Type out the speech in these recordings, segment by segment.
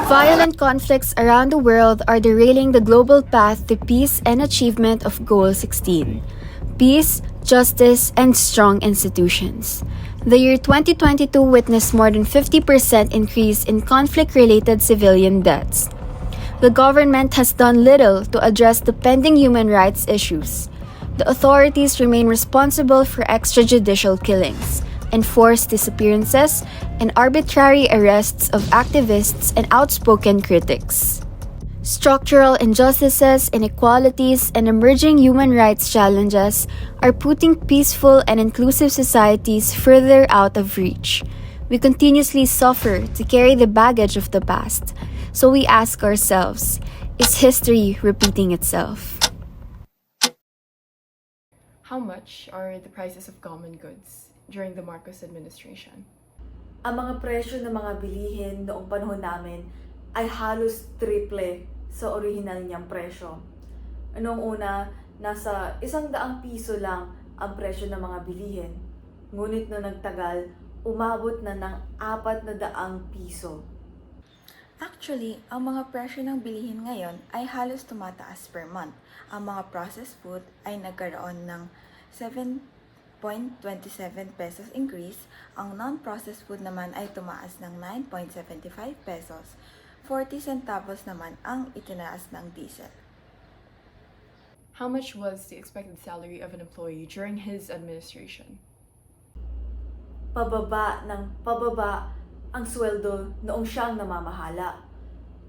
Violent conflicts around the world are derailing the global path to peace and achievement of Goal 16. Peace, justice, and strong institutions. The year 2022 witnessed more than 50% increase in conflict-related civilian deaths. The government has done little to address the pending human rights issues. The authorities remain responsible for extrajudicial killings, enforced disappearances, and arbitrary arrests of activists and outspoken critics. Structural injustices, inequalities, and emerging human rights challenges are putting peaceful and inclusive societies further out of reach. We continuously suffer to carry the baggage of the past, so we ask ourselves, is history repeating itself? How much are the prices of common goods during the Marcos administration? Ang mga presyo ng mga bilihin noong panahon namin ay halos triple sa orihinal niyang presyo. Noong una, nasa 100 piso lang ang presyo ng mga bilihin. Ngunit noong nagtagal, umabot na ng 400 piso. Actually, ang mga presyo ng bilihin ngayon ay halos tumataas per month. Ang mga processed food ay nagkaroon ng 7.27 pesos increase. Ang non-processed food naman ay tumaas ng 9.75 pesos. 40 centavos naman ang itinaas ng diesel. How much was the expected salary of an employee during his administration? Pababa ng pababa ang sweldo noong siyang namamahala.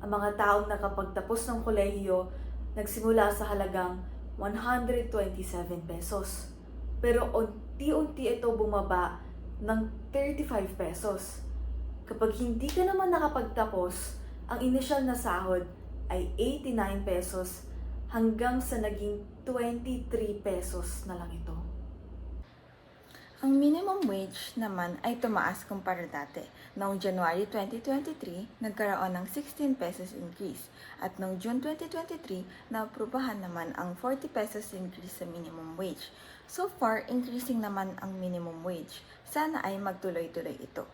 Ang mga taong nakapagtapos ng kolehiyo nagsimula sa halagang 127 pesos. Pero unti-unti ito bumaba ng 35 pesos. Kapag hindi ka naman nakapagtapos, ang inisyal na sahod ay 89 pesos hanggang sa naging 23 pesos na lang ito. Ang minimum wage naman ay tumaas kumpara dati. Noong January 2023, nagkaroon ng 16 pesos increase. At noong June 2023, naaprubahan naman ang 40 pesos increase sa minimum wage. So far, increasing naman ang minimum wage. Sana ay magtuloy-tuloy ito.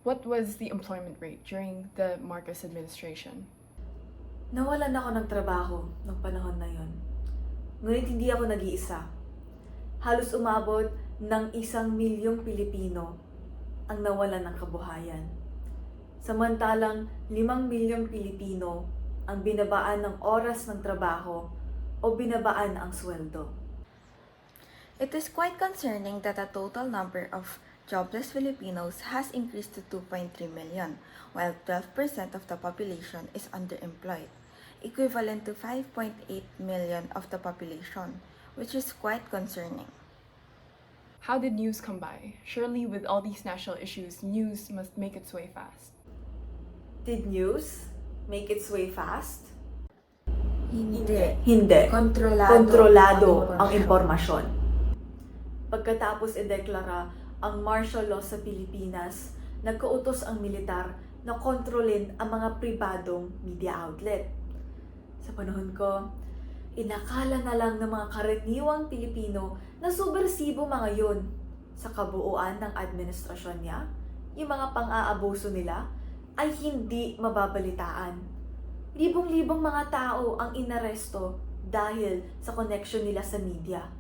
What was the employment rate during the Marcos administration? Nawalan ako ng trabaho noong panahon na yon. Ngunit hindi ako nag-iisa. Halos umabot ng 1,000,000 Pilipino ang nawalan ng kabuhayan. Samantalang 5,000,000 Pilipino ang binabaan ng oras ng trabaho o binabaan ang sweldo. It is quite concerning that the total number of jobless Filipinos has increased to 2.3 million, while 12% of the population is underemployed, equivalent to 5.8 million of the population, which is quite concerning. How did news come by? Surely with all these national issues, news must make its way fast. Did news make its way fast? Hindi. Hindi. Kontrolado ang impormasyon. impormasyon. Pagkatapos ideklara ang martial law sa Pilipinas, nagkautos ang militar na kontrolin ang mga pribadong media outlet. Sa panahon ko, inakala na lang ng mga karaniwang Pilipino na subversibo mga yun. Sa kabuuan ng administrasyon niya, yung mga pang-aabuso nila ay hindi mababalitaan. Libong-libong mga tao ang inaresto dahil sa connection nila sa media.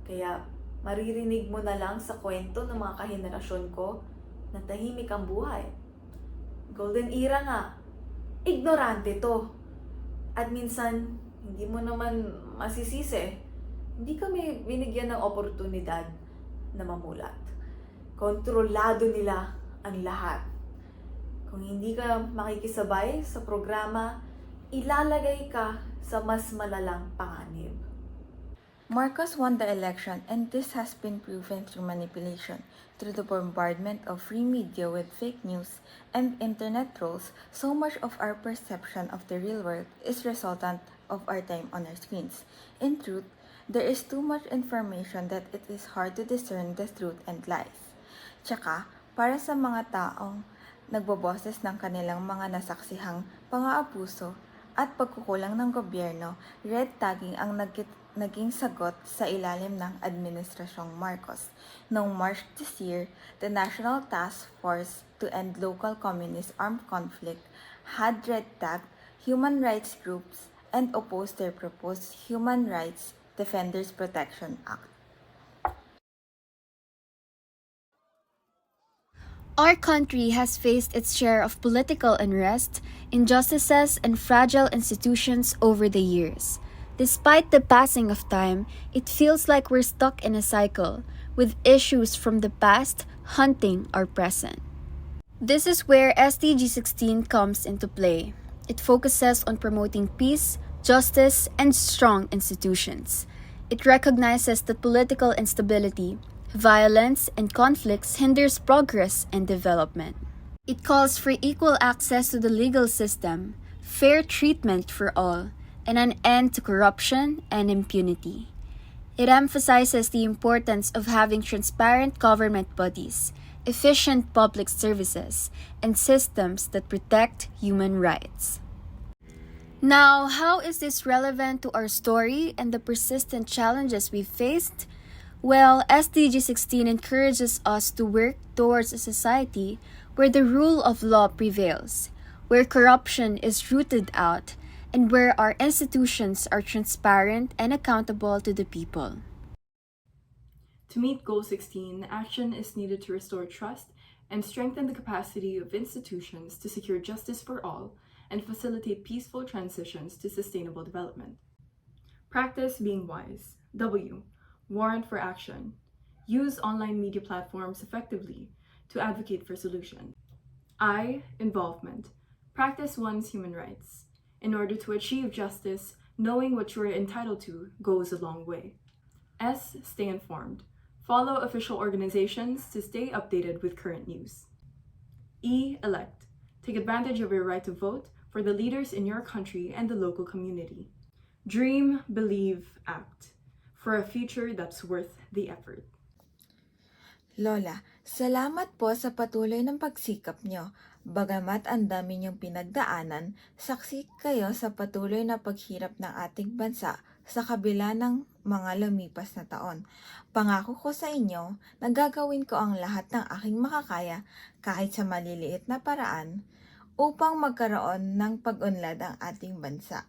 Kaya maririnig mo na lang sa kwento ng mga kahenerasyon ko na tahimik ang buhay. Golden era nga. Ignorante to. At minsan, hindi mo naman masisisi. Hindi kami binigyan ng oportunidad na mamulat. Kontrolado nila ang lahat. Kung hindi ka makikisabay sa programa, ilalagay ka sa mas malalang panganib. Marcos won the election, and this has been proven through manipulation, through the bombardment of free media with fake news and internet trolls. So much of our perception of the real world is resultant of our time on our screens. In truth, there is too much information that it is hard to discern the truth and lies. Tsaka, para sa mga taong nagboboses ng kanilang mga nasaksihang pang-aabuso at pagkukulang ng gobyerno, red tagging ang naging sagot sa ilalim ng Administrasyong Marcos. Noong March this year, the National Task Force to End Local Communist Armed Conflict had red-tagged human rights groups and opposed their proposed Human Rights Defenders Protection Act. Our country has faced its share of political unrest, injustices, and fragile institutions over the years. Despite the passing of time, it feels like we're stuck in a cycle, with issues from the past haunting our present. This is where SDG 16 comes into play. It focuses on promoting peace, justice, and strong institutions. It recognizes that political instability, violence, and conflicts hinders progress and development. It calls for equal access to the legal system, fair treatment for all, and an end to corruption and impunity. It emphasizes the importance of having transparent government bodies, efficient public services, and systems that protect human rights. Now, how is this relevant to our story and the persistent challenges we've faced? Well, SDG 16 encourages us to work towards a society where the rule of law prevails, where corruption is rooted out, and where our institutions are transparent and accountable to the people. To meet Goal 16, action is needed to restore trust and strengthen the capacity of institutions to secure justice for all and facilitate peaceful transitions to sustainable development. Practice being wise. W. Warrant for action. Use online media platforms effectively to advocate for solutions. I. Involvement. Practice one's human rights. In order to achieve justice, knowing what you are entitled to goes a long way. S. Stay informed. Follow official organizations to stay updated with current news. E. Elect. Take advantage of your right to vote for the leaders in your country and the local community. Dream, believe, act. For a future that's worth the effort. Lola, salamat po sa patuloy ng pagsikap nyo. Bagamat ang dami niyong pinagdaanan, saksi kayo sa patuloy na paghirap ng ating bansa sa kabila ng mga lumipas na taon. Pangako ko sa inyo na gagawin ko ang lahat ng aking makakaya kahit sa maliliit na paraan upang magkaroon ng pag-unlad ang ating bansa.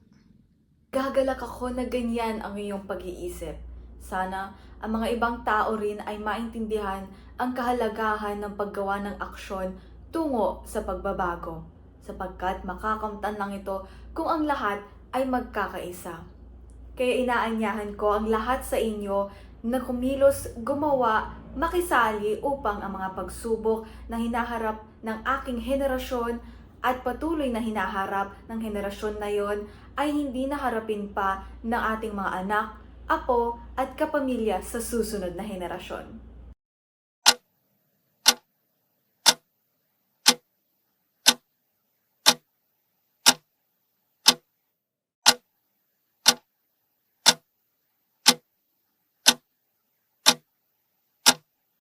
Gagalak ako na ganyan ang iyong pag-iisip. Sana ang mga ibang tao rin ay maintindihan ang kahalagahan ng paggawa ng aksyon tungo sa pagbabago, sapagkat makakamtan lang ito kung ang lahat ay magkakaisa. Kaya inaanyahan ko ang lahat sa inyo na kumilos, gumawa, makisali upang ang mga pagsubok na hinaharap ng aking henerasyon at patuloy na hinaharap ng henerasyon na yon ay hindi naharapin pa ng ating mga anak, apo at kapamilya sa susunod na henerasyon.